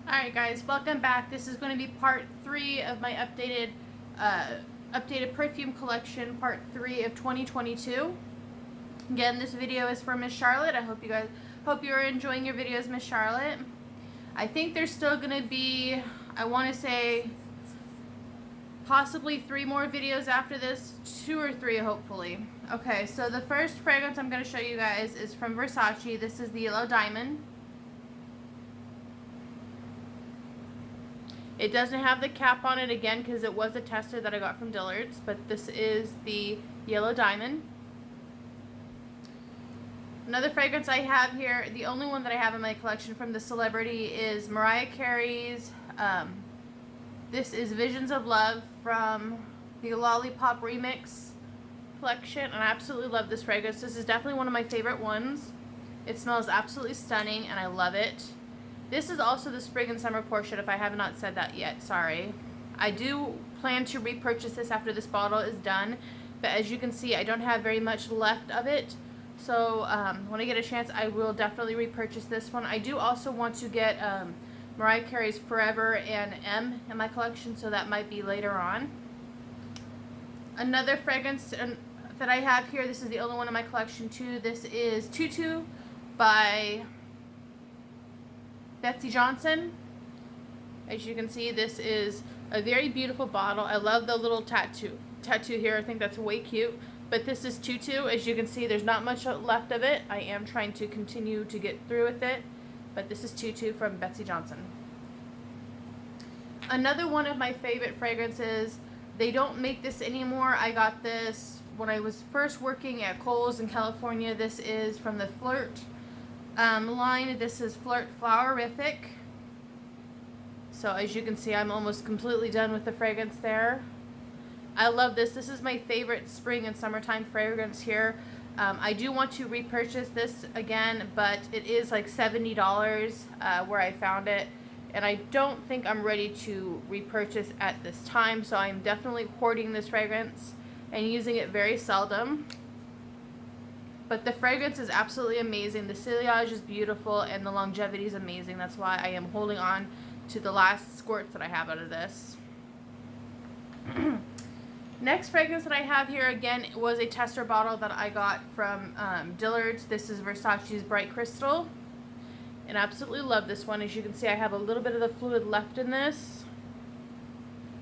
Alright guys, welcome back. This is going to be part 3 of my updated perfume collection, part 3 of 2022. Again, this video is for Miss Charlotte. I hope you are enjoying your videos, Miss Charlotte. I think there's still going to be, I want to say, possibly 3 more videos after this. 2 or 3, hopefully. Okay, so the first fragrance I'm going to show you guys is from Versace. This is the Yellow Diamond. It doesn't have the cap on it again because it was a tester that I got from Dillard's, but this is the Yellow Diamond. Another fragrance I have here, the only one that I have in my collection from the celebrity, is Mariah Carey's. This is Visions of Love from the Lollipop Remix collection, and I absolutely love this fragrance. This is definitely one of my favorite ones. It smells absolutely stunning, and I love it. This is also the spring and summer portion, if I have not said that yet, sorry. I do plan to repurchase this after this bottle is done, but as you can see, I don't have very much left of it. So when I get a chance, I will definitely repurchase this one. I do also want to get Mariah Carey's Forever and M in my collection, so that might be later on. Another fragrance that I have here, this is the only one in my collection too. This is Tutu by Betsy Johnson. As you can see, this is a very beautiful bottle. I love the little tattoo here. I think that's way cute. But this is Tutu. As you can see, there's not much left of it. I am trying to continue to get through with it. But this is Tutu from Betsy Johnson. Another one of my favorite fragrances. They don't make this anymore. I got this when I was first working at Kohl's in California. This is from the Flirt line. This is Flirt Flowerific. So as you can see, I'm almost completely done with the fragrance there. I love this. This is my favorite spring and summertime fragrance here. I do want to repurchase this again, but it is like $70 where I found it. And I don't think I'm ready to repurchase at this time. So I'm definitely hoarding this fragrance and using it very seldom. But the fragrance is absolutely amazing. The sillage is beautiful and the longevity is amazing. That's why I am holding on to the last squirts that I have out of this. Next fragrance that I have here, again, was a tester bottle that I got from Dillard's. This is Versace's Bright Crystal. And I absolutely love this one. As you can see, I have a little bit of the fluid left in this.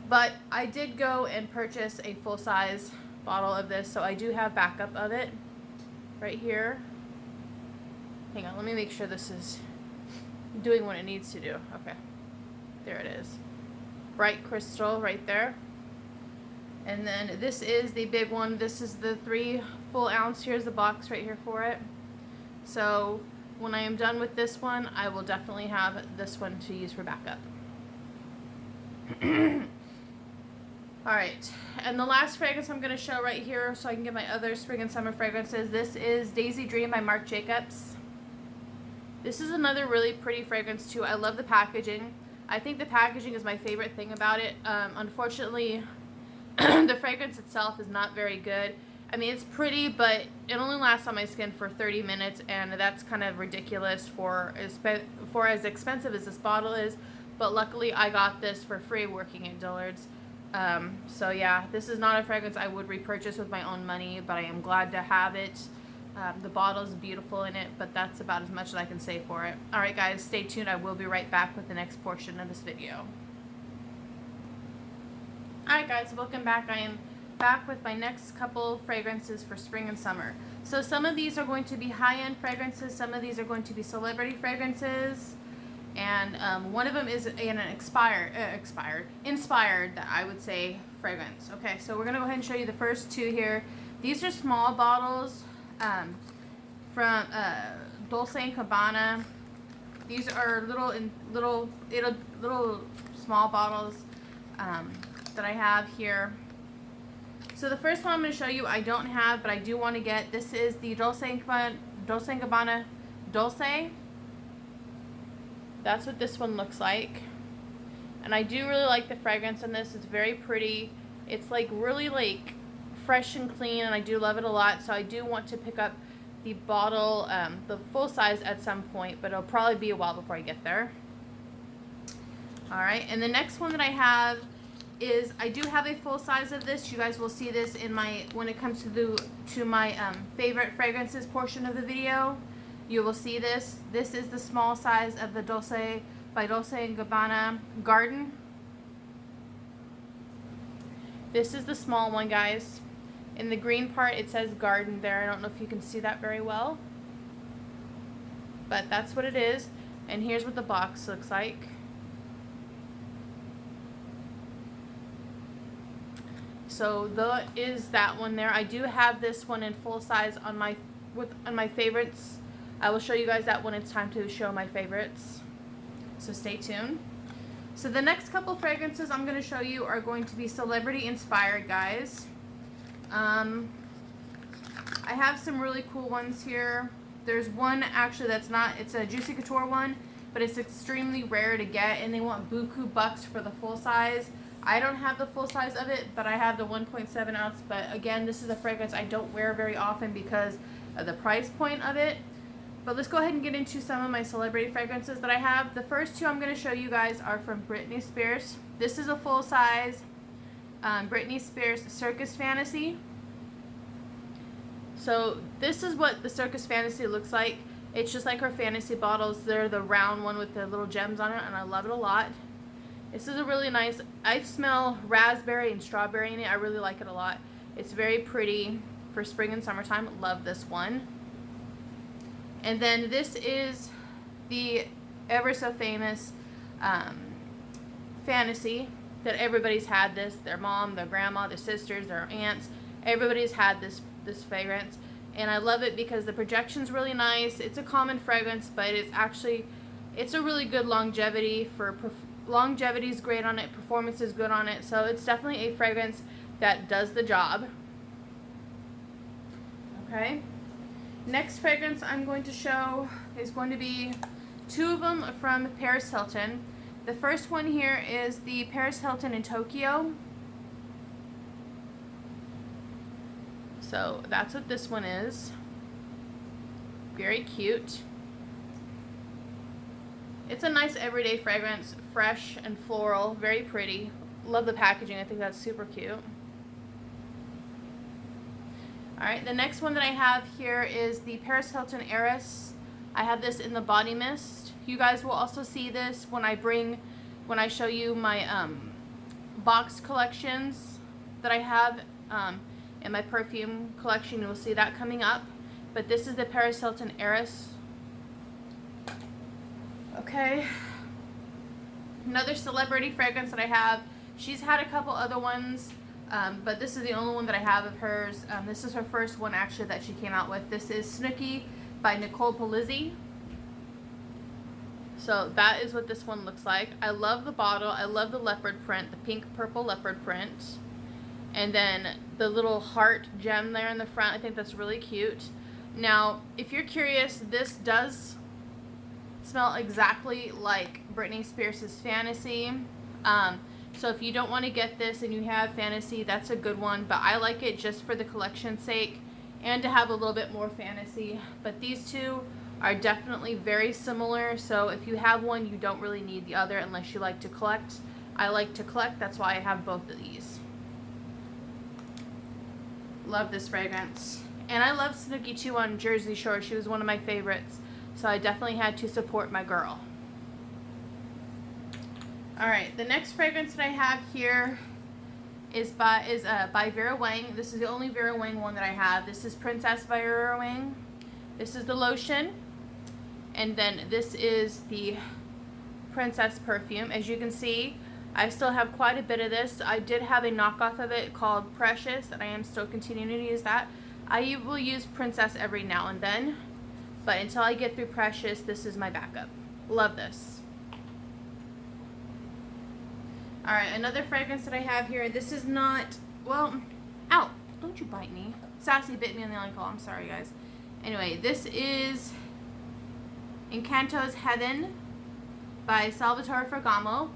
But I did go and purchase a full-size bottle of this, so I do have backup of it. Right here. Hang on, let me make sure this is doing what it needs to do. Okay, there it is. Bright Crystal right there. And then this is the big one. This is the 3 full ounce. Here's the box right here for it. So when I am done with this one, I will definitely have this one to use for backup. Alright, and the last fragrance I'm going to show right here so I can get my other spring and summer fragrances. This is Daisy Dream by Marc Jacobs. This is another really pretty fragrance too. I love the packaging. I think the packaging is my favorite thing about it. Unfortunately, the fragrance itself is not very good. I mean, it's pretty, but it only lasts on my skin for 30 minutes, and that's kind of ridiculous for as expensive as this bottle is. But luckily, I got this for free working at Dillard's. So yeah, this is not a fragrance I would repurchase with my own money, but I am glad to have it. The bottle is beautiful in it, but that's about as much as I can say for it. Alright guys, stay tuned. I will be right back with the next portion of this video. Alright guys, welcome back. I am back with my next couple fragrances for spring and summer. So some of these are going to be high-end fragrances, some of these are going to be celebrity fragrances. And one of them is an inspired, that I would say, fragrance. Okay, so we're going to go ahead and show you the first 2 here. These are small bottles from Dolce & Gabbana. These are little small bottles that I have here. So the first one I'm going to show you I don't have, but I do want to get. This is the Dolce & Gabbana Dolce. That's what this one looks like. And I do really like the fragrance in this. It's very pretty. It's like really like fresh and clean, and I do love it a lot. So I do want to pick up the bottle, the full size at some point, but it'll probably be a while before I get there. All right, and the next one that I have is, I do have a full size of this. You guys will see this in my, when it comes to my favorite fragrances portion of the video. You will see this. This is the small size of the Dolce by Dolce & Gabbana Garden. This is the small one, guys. In the green part, it says Garden there. I don't know if you can see that very well, but that's what it is. And here's what the box looks like. So that is that one there. I do have this one in full size on my favorites. I will show you guys that when it's time to show my favorites. So stay tuned. So the next couple fragrances I'm going to show you are going to be celebrity inspired, guys. I have some really cool ones here. There's one actually that's not, it's a Juicy Couture one, but it's extremely rare to get, and they want buku bucks for the full size. I don't have the full size of it, but I have the 1.7 ounce. But again, this is a fragrance I don't wear very often because of the price point of it. But let's go ahead and get into some of my celebrity fragrances that I have. The first two I'm going to show you guys are from Britney Spears. This is a full size Britney Spears Circus Fantasy. So this is what the Circus Fantasy looks like. It's just like her fantasy bottles. They're the round one with the little gems on it, and I love it a lot. This is a really nice, I smell raspberry and strawberry in it. I really like it a lot. It's very pretty for spring and summertime. Love this one. And then this is the ever so famous Fantasy, that everybody's had this. Their mom, their grandma, their sisters, their aunts. Everybody's had this fragrance. And I love it because the projection's really nice. It's a common fragrance, but it's a really good longevity. Longevity is great on it. Performance is good on it. So it's definitely a fragrance that does the job. Okay. Next fragrance I'm going to show is going to be two of them from Paris Hilton. The first one here is the Paris Hilton in Tokyo. So that's what this one is. Very cute. It's a nice everyday fragrance, fresh and floral, very pretty. Love the packaging. I think that's super cute. Alright, the next one that I have here is the Paris Hilton Heiress. I have this in the body mist. You guys will also see this when I show you my box collections that I have in my perfume collection. You'll see that coming up. But this is the Paris Hilton Heiress. Okay. Another celebrity fragrance that I have. She's had a couple other ones. But this is the only one that I have of hers. This is her first one actually that she came out with. This is Snooki by Nicole Palizzi. So that is what this one looks like. I love the bottle. I love the leopard print, the pink purple leopard print. And then the little heart gem there in the front. I think that's really cute. Now, if you're curious, this does smell exactly like Britney Spears' Fantasy. So if you don't want to get this and you have Fantasy, that's a good one. But I like it just for the collection's sake and to have a little bit more Fantasy. But these two are definitely very similar. So if you have one, you don't really need the other unless you like to collect. I like to collect. That's why I have both of these. Love this fragrance. And I love Snooki too on Jersey Shore. She was one of my favorites. So I definitely had to support my girl. Alright, the next fragrance that I have here is by Vera Wang. This is the only Vera Wang one that I have. This is Princess by Vera Wang. This is the lotion. And then this is the Princess perfume. As you can see, I still have quite a bit of this. I did have a knockoff of it called Precious, and I am still continuing to use that. I will use Princess every now and then, but until I get through Precious, this is my backup. Love this. Alright, another fragrance that I have here. This is not, well, ow, don't you bite me. Sassy bit me on the ankle. I'm sorry, guys. Anyway, this is Encanto's Heaven by Salvatore Ferragamo.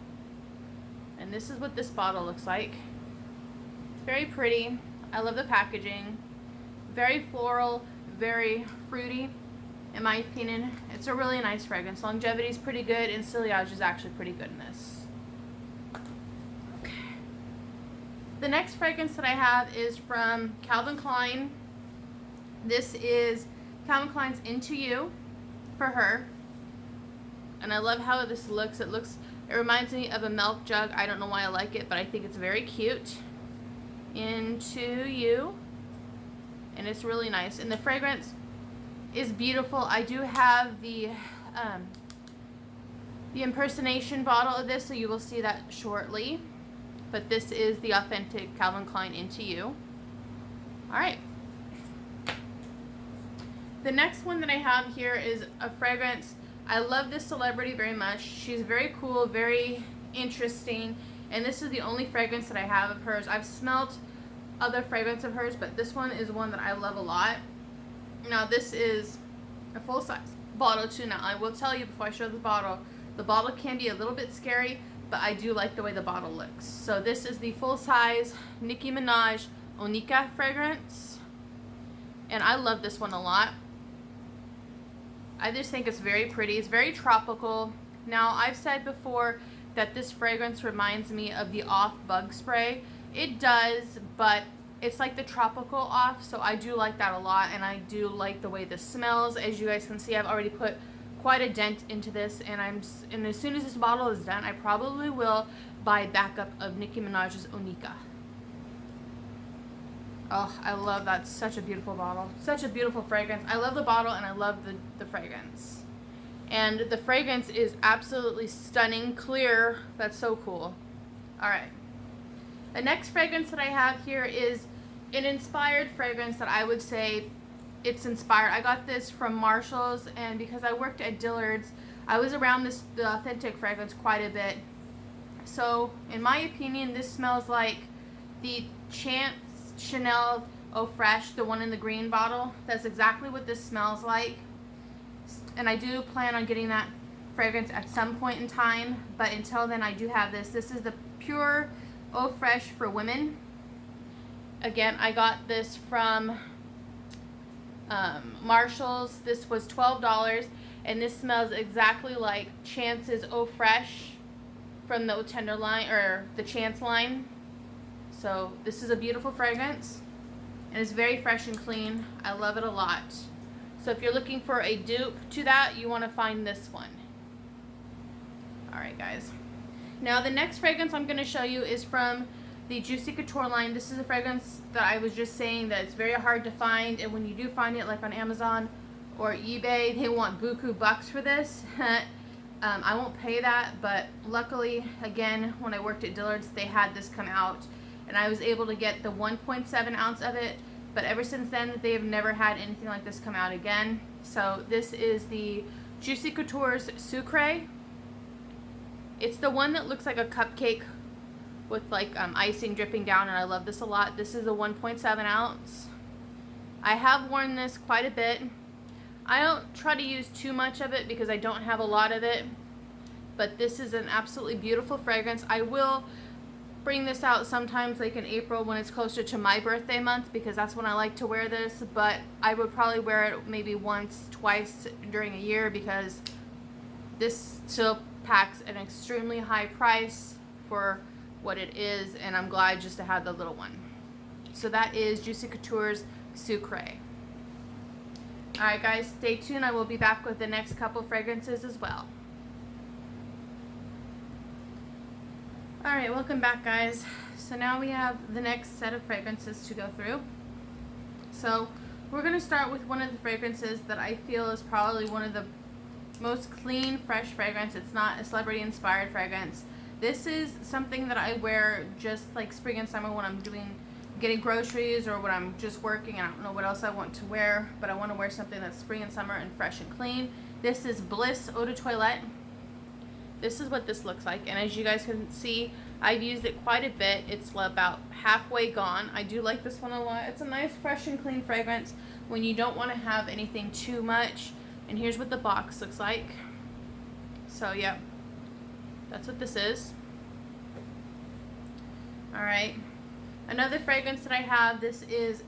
And this is what this bottle looks like. It's very pretty. I love the packaging. Very floral, very fruity, in my opinion. It's a really nice fragrance. Longevity is pretty good, and sillage is actually pretty good in this. The next fragrance that I have is from Calvin Klein. This is Calvin Klein's Into You for her. And I love how this looks. It reminds me of a milk jug. I don't know why I like it, but I think it's very cute. Into You. And it's really nice. And the fragrance is beautiful. I do have the impersonation bottle of this, so you will see that shortly. But this is the authentic Calvin Klein Into You. Alright. The next one that I have here is a fragrance. I love this celebrity very much. She's very cool, very interesting. And this is the only fragrance that I have of hers. I've smelled other fragrance of hers, but this one is one that I love a lot. Now this is a full-size bottle too. Now I will tell you before I show the bottle can be a little bit scary, but I do like the way the bottle looks. So this is the full-size Nicki Minaj Onika fragrance, and I love this one a lot. I just think it's very pretty. It's very tropical. Now I've said before that this fragrance reminds me of the Off bug spray. It does, but it's like the tropical Off, so I do like that a lot, and I do like the way this smells. As you guys can see, I've already put quite a dent into this, and as soon as this bottle is done, I probably will buy a backup of Nicki Minaj's Onika. Oh, I love that. Such a beautiful bottle. Such a beautiful fragrance. I love the bottle, and I love the fragrance. And the fragrance is absolutely stunning, clear. That's so cool. Alright. The next fragrance that I have here is an inspired fragrance that I would say it's inspired. I got this from Marshall's, and because I worked at Dillard's, I was around the authentic fragrance quite a bit. So, in my opinion, this smells like the Chance Chanel Eau Fraiche, the one in the green bottle. That's exactly what this smells like. And I do plan on getting that fragrance at some point in time, but until then I do have this. This is the Pure Eau Fraiche for women. Again, I got this from Marshall's. This was $12, and this smells exactly like Chance's Eau Fraiche from the Eau Tender line, or the Chance line. So this is a beautiful fragrance, and it's very fresh and clean. I love it a lot. So if you're looking for a dupe to that, you want to find this one. Alright guys. Now the next fragrance I'm going to show you is from the Juicy Couture line. This is a fragrance that I was just saying that it's very hard to find, and when you do find it, like on Amazon or eBay, they want buku bucks for this. I won't pay that, but luckily, again, when I worked at Dillard's, they had this come out, and I was able to get the 1.7 ounce of it, but ever since then, they have never had anything like this come out again. So this is the Juicy Couture's Sucre. It's the one that looks like a cupcake with like icing dripping down, and I love this a lot. This is a 1.7 ounce. I have worn this quite a bit. I don't try to use too much of it because I don't have a lot of it, but this is an absolutely beautiful fragrance. I will bring this out sometimes, like in April when it's closer to my birthday month, because that's when I like to wear this, but I would probably wear it maybe once, twice during a year, because this still packs an extremely high price for what it is, and I'm glad just to have the little one. So that is Juicy Couture's Sucre. Alright guys, stay tuned. I will be back with the next couple fragrances as well. Alright, welcome back guys. So now we have the next set of fragrances to go through. So we're going to start with one of the fragrances that I feel is probably one of the most clean, fresh fragrance. It's not a celebrity inspired fragrance. This is something that I wear just like spring and summer when I'm getting groceries, or when I'm just working and I don't know what else I want to wear, but I want to wear something that's spring and summer and fresh and clean. This is Bliss Eau De Toilette. This is what this looks like, and as you guys can see, I've used it quite a bit. It's about halfway gone. I do like this one a lot. It's a nice fresh and clean fragrance when you don't want to have anything too much. And here's what the box looks like. So yeah, that's what this is. Alright, another fragrance that I have, this is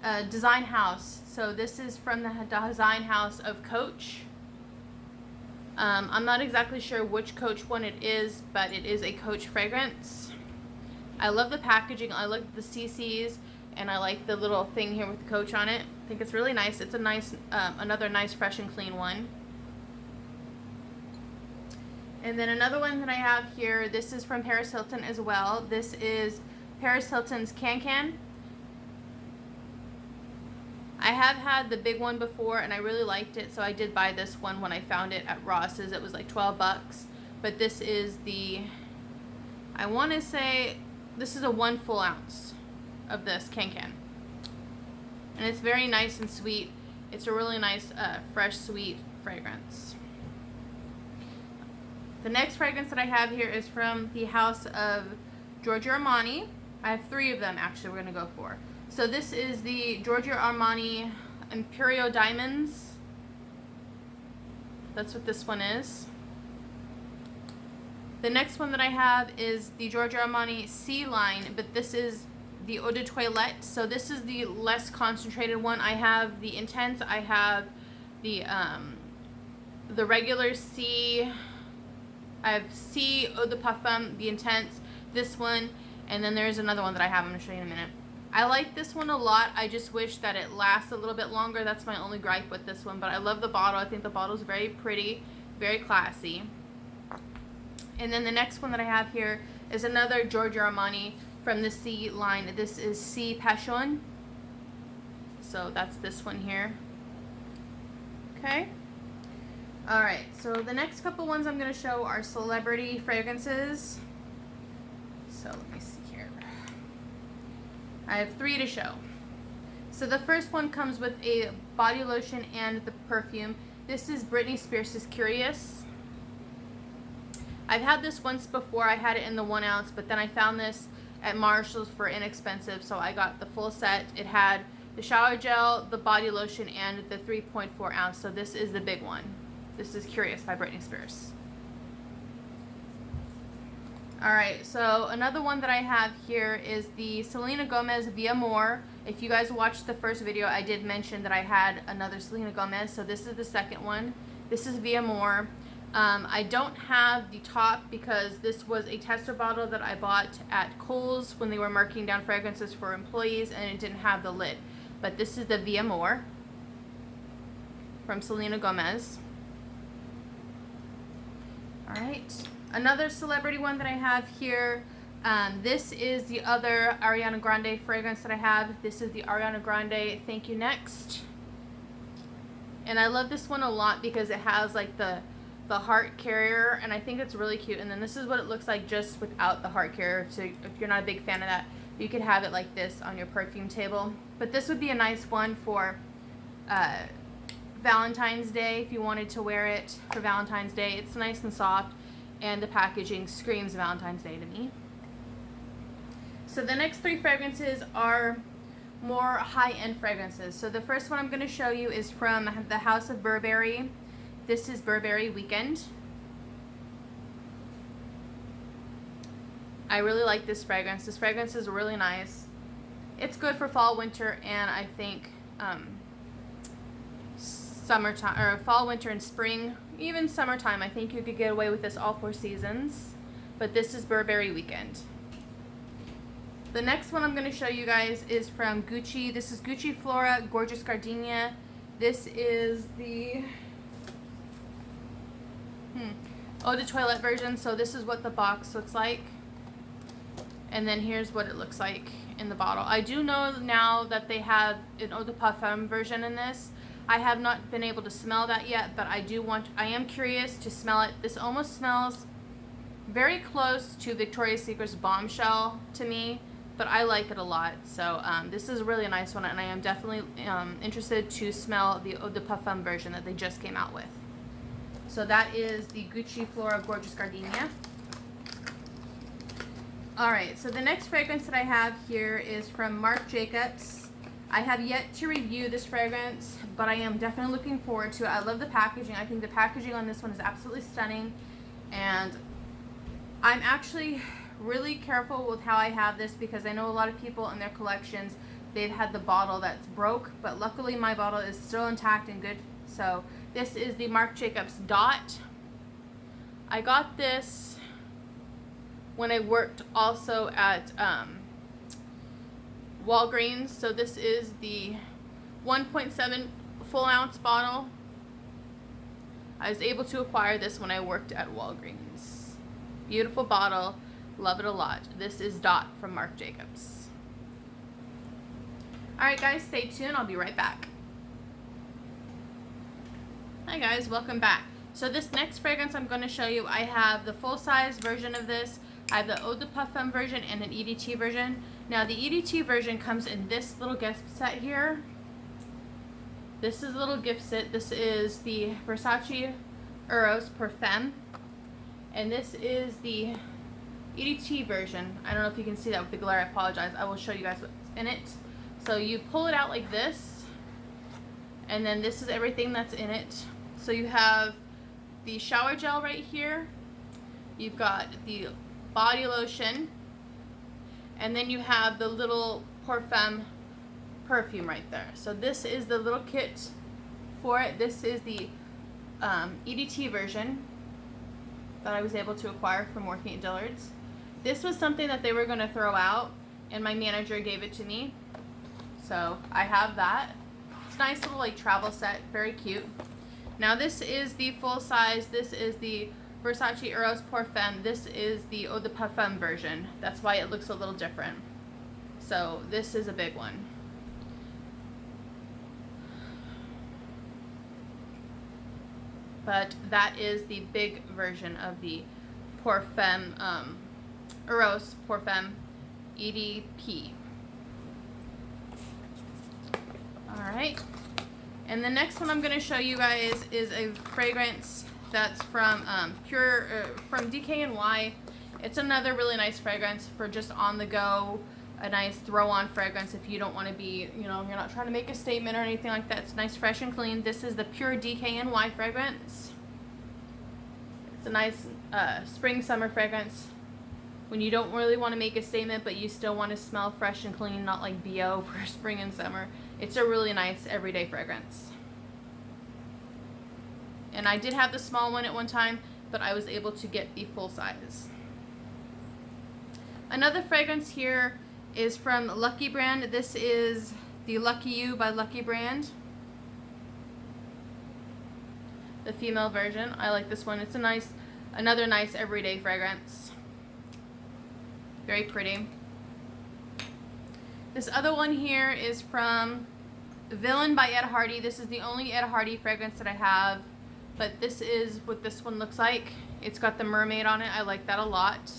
a Design House. So this is from the Design House of Coach. I'm not exactly sure which Coach one it is, but it is a Coach fragrance. I love the packaging. I like the CCs, and I like the little thing here with the Coach on it. I think it's really nice. It's a nice, another nice, fresh and clean one. And then another one that I have here, this is from Paris Hilton as well. This is Paris Hilton's Can Can. I have had the big one before and I really liked it, so I did buy this one when I found it at Ross's. It was like 12 bucks. But this is the, I want to say, this is a 1 full ounce of this Can Can. And it's very nice and sweet. It's a really nice, fresh, sweet fragrance. The next fragrance that I have here is from the house of Giorgio Armani. I have 3 of them actually we're going to go for. So this is the Giorgio Armani Imperial Diamonds. That's what this one is. The next one that I have is the Giorgio Armani Sea line, but this is the Eau De Toilette. So this is the less concentrated one. I have the Intense, I have the regular Sea, I have Sea Eau de Parfum, the Intense, this one, and then there's another one that I have. I'm going to show you in a minute. I like this one a lot. I just wish that it lasts a little bit longer. That's my only gripe with this one, but I love the bottle. I think the bottle is very pretty, very classy. And then the next one that I have here is another Giorgio Armani from the Sea line. This is Sea Passion. So that's this one here. Okay. Alright, so the next couple ones I'm going to show are celebrity fragrances. So let me see here. I have 3 to show. So the first one comes with a body lotion and the perfume. This is Britney Spears' Curious. I've had this once before. I had it in the 1 ounce, but then I found this at Marshall's for inexpensive, so I got the full set. It had the shower gel, the body lotion, and the 3.4 ounce. So this is the big one. This is Curious by Britney Spears. Alright, so another one that I have here is the Selena Gomez Via More. If you guys watched the first video, I did mention that I had another Selena Gomez, so this is the second one. This is Via More. I don't have the top because this was a tester bottle that I bought at Kohl's when they were marking down fragrances for employees, and it didn't have the lid. But this is the Via More from Selena Gomez. Alright, another celebrity one that I have here. This is the other Ariana Grande fragrance that I have. This is the Ariana Grande Thank You Next. And I love this one a lot because it has like the heart carrier, and I think it's really cute. And then this is what it looks like just without the heart carrier. So if you're not a big fan of that, you could have it like this on your perfume table. But this would be a nice one for Valentine's Day if you wanted to wear it for Valentine's Day. It's nice and soft, and the packaging screams Valentine's Day to me. So the next 3 fragrances are more high-end fragrances. So the first one I'm going to show you is from the house of Burberry. This is Burberry Weekend. I really like this fragrance. This fragrance is really nice. It's good for fall, winter, and I think summertime, or fall, winter, and spring. Even summertime, I think you could get away with this all 4 seasons. But this is Burberry Weekend. The next one I'm going to show you guys is from Gucci. This is Gucci Flora Gorgeous Gardenia. This is the Eau de Toilette version. So this is what the box looks like. And then here's what it looks like in the bottle. I do know now that they have an Eau de Parfum version in this. I have not been able to smell that yet, but I am curious to smell it. This almost smells very close to Victoria's Secret's Bombshell to me, but I like it a lot. So this is a really nice one, and I am definitely interested to smell the Eau de Parfum version that they just came out with. So that is the Gucci Flora Gorgeous Gardenia. Alright, so the next fragrance that I have here is from Marc Jacobs. I have yet to review this fragrance, but I am definitely looking forward to it. I love the packaging. I think the packaging on this one is absolutely stunning, and I'm actually really careful with how I have this because I know a lot of people in their collections, they've had the bottle that's broke, but luckily my bottle is still intact and good. So this is the Marc Jacobs Dot. I got this when I worked also at Walgreens. So this is the 1.7 full ounce bottle. I was able to acquire this when I worked at Walgreens. Beautiful bottle. Love it a lot. This is Dot from Marc Jacobs. Alright guys, stay tuned. I'll be right back. Hi guys, welcome back. So this next fragrance I'm going to show you, I have the full-size version of this. I have the Eau de Parfum version and an EDT version. Now the EDT version comes in this little gift set here. This is a little gift set. This is the Versace Heiress perfume. And this is the EDT version. I don't know if you can see that with the glare. I apologize. I will show you guys what's in it. So you pull it out like this. And then this is everything that's in it. So you have the shower gel right here. You've got the body lotion. And then you have the little perfume right there. So this is the little kit for it. This is the EDT version that I was able to acquire from working at Dillard's. This was something that they were going to throw out, and my manager gave it to me. So I have that. It's a nice little like travel set, very cute. Now this is the full size. This is the Versace Heiress Parfum. This is the Eau de Parfum version. That's why it looks a little different. So this is a big one. But that is the big version of the Parfum, Heiress Parfum EDP. Alright. And the next one I'm going to show you guys is a fragrance that's from from Dkny. It's another really nice fragrance for just on the go, a nice throw-on fragrance if you don't want to be, you know, you're not trying to make a statement or anything like that. It's nice, fresh, and clean. This is the Pure Dkny fragrance. It's a nice spring, summer fragrance when you don't really want to make a statement, but you still want to smell fresh and clean, not like BO for spring and summer. It's a really nice everyday fragrance. And I did have the small one at one time, but I was able to get the full size. Another fragrance here is from Lucky brand. This is the Lucky You by Lucky brand. The female version. I like this one. It's a nice, another nice everyday fragrance. Very pretty. This other one here is from Villain by Ed Hardy. This is the only Ed Hardy fragrance that I have. But this is what this one looks like. It's got the mermaid on it. I like that a lot.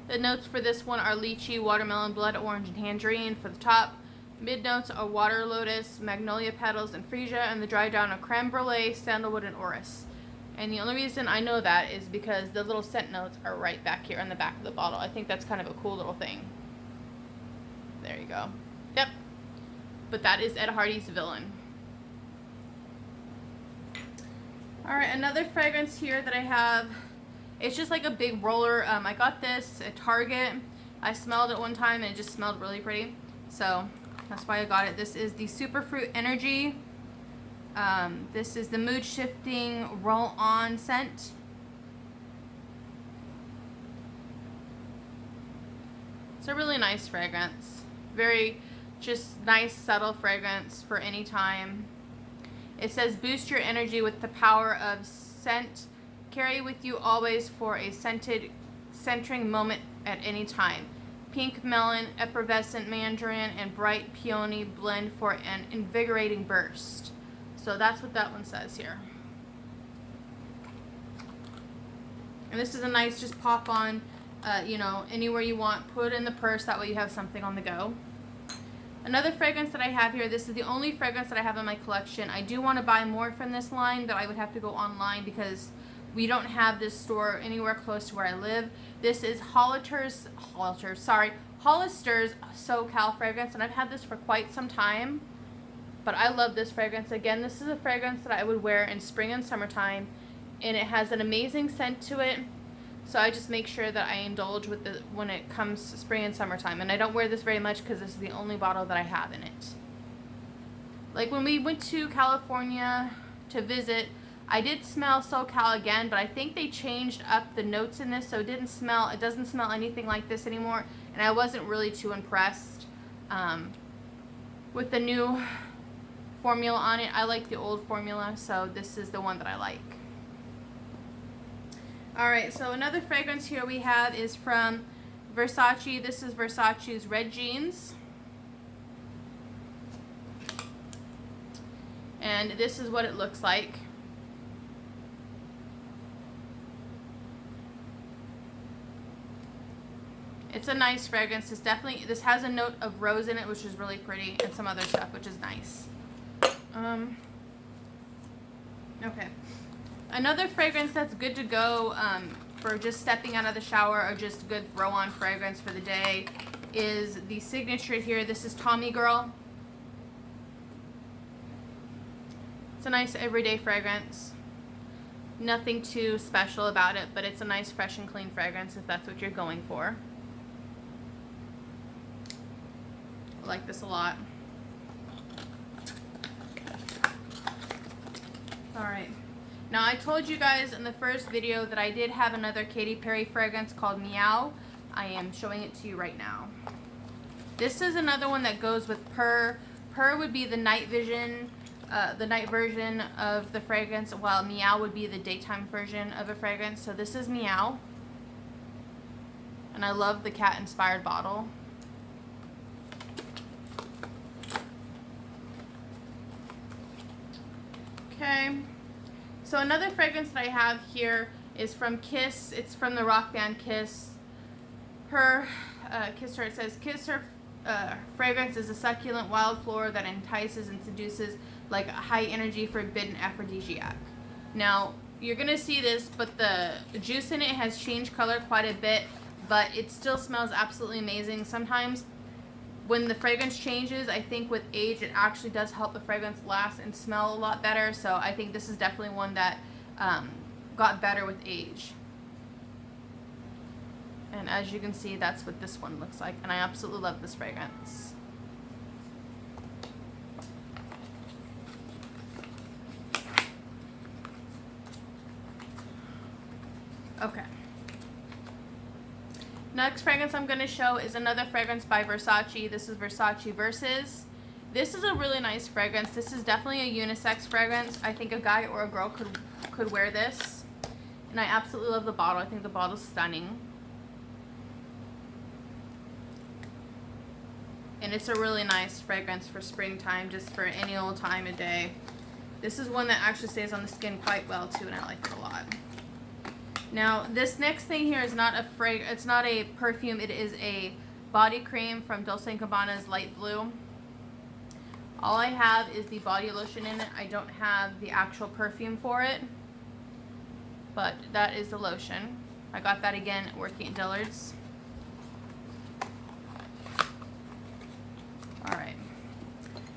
The notes for this one are lychee, watermelon, blood orange, and tangerine for the top. Mid notes are water, lotus, magnolia petals, and freesia, and the dry down are creme brulee, sandalwood, and orris. And the only reason I know that is because the little scent notes are right back here on the back of the bottle. I think that's kind of a cool little thing. There you go. Yep. But that is Ed Hardy's Villain. Alright, another fragrance here that I have. It's just like a big roller. I got this at Target. I smelled it one time and it just smelled really pretty. So that's why I got it. This is the Superfruit Energy. This is the mood shifting roll on scent. It's a really nice fragrance. Very just nice subtle fragrance for any time. It says boost your energy with the power of scent. Carry with you always for a scented centering moment at any time. Pink melon, effervescent mandarin, and bright peony blend for an invigorating burst. So that's what that one says here. And this is a nice just pop on, you know, anywhere you want. Put it in the purse, that way you have something on the go. Another fragrance that I have here, this is the only fragrance that I have in my collection. I do want to buy more from this line, but I would have to go online because we don't have this store anywhere close to where I live. This is Hollister's Socal fragrance, and I've had this for quite some time. But I love this fragrance. Again, this is a fragrance that I would wear in spring and summertime, and it has an amazing scent to it. So I just make sure that I indulge with it when it comes spring and summertime. And I don't wear this very much because this is the only bottle that I have in it. Like when we went to California to visit, I did smell Socal again, but I think they changed up the notes in this, so it doesn't smell anything like this anymore, and I wasn't really too impressed with the new formula on it. I like the old formula, so this is the one that I like. Alright, so another fragrance here we have is from Versace. This is Versace's Red Jeans. And this is what it looks like. It's a nice fragrance. This has a note of rose in it, which is really pretty, and some other stuff, which is nice. Okay. Another fragrance that's good to go for just stepping out of the shower, or just good throw-on fragrance for the day, is the signature here. This is Tommy Girl. It's a nice everyday fragrance. Nothing too special about it, but it's a nice fresh and clean fragrance if that's what you're going for. I like this a lot. Alright. Now I told you guys in the first video that I did have another Katy Perry fragrance called Meow. I am showing it to you right now. This is another one that goes with Purr. Purr would be the night version of the fragrance, while Meow would be the daytime version of a fragrance. So this is Meow. And I love the cat inspired bottle. Okay, so another fragrance that I have here is from Kiss. It's from the rock band Kiss. Kiss Her, it says, Kiss Her fragrance is a succulent wild flower that entices and seduces like a high energy forbidden aphrodisiac. Now, you're going to see this, but the juice in it has changed color quite a bit, but it still smells absolutely amazing. Sometimes when the fragrance changes, I think with age, it actually does help the fragrance last and smell a lot better. So I think this is definitely one that got better with age. And as you can see, that's what this one looks like. And I absolutely love this fragrance. Okay. Next fragrance I'm going to show is another fragrance by Versace. This is Versace Versus. This is a really nice fragrance. This is definitely a unisex fragrance. I think a guy or a girl could wear this. And I absolutely love the bottle. I think the bottle's stunning. And it's a really nice fragrance for springtime, just for any old time of day. This is one that actually stays on the skin quite well too, and I like it a lot. Now, this next thing here is not it's not a perfume, it is a body cream from Dolce & Gabbana's Light Blue. All I have is the body lotion in it. I don't have the actual perfume for it, but that is the lotion. I got that again working at Dillard's. Alright.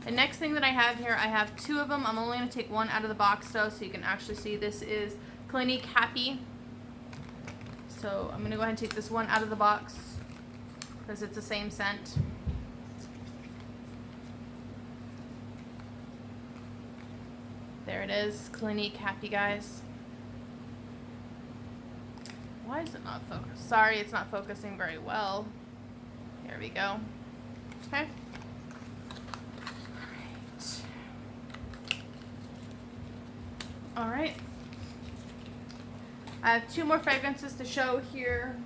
The next thing that I have here, I have two of them. I'm only going to take one out of the box though, so you can actually see. This is Clinique Happy. So I'm going to go ahead and take this one out of the box because it's the same scent. There it is, Clinique Happy, guys. Why is it not focused? Sorry, it's not focusing very well. Here we go. Okay. Alright. I have two more fragrances to show here.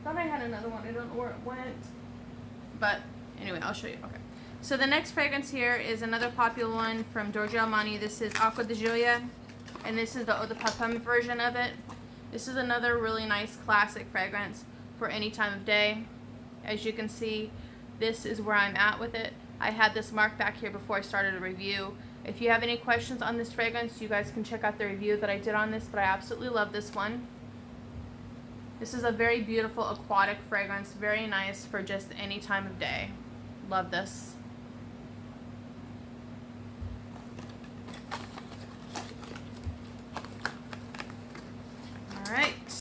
Thought I had another one. I don't know where it went. But anyway, I'll show you. Okay. So the next fragrance here is another popular one from Giorgio Armani. This is Acqua di Gioia. And this is the Eau de Parfum version of it. This is another really nice classic fragrance for any time of day. As you can see, this is where I'm at with it. I had this marked back here before I started a review. If you have any questions on this fragrance, you guys can check out the review that I did on this, but I absolutely love this one. This is a very beautiful aquatic fragrance, very nice for just any time of day. Love this.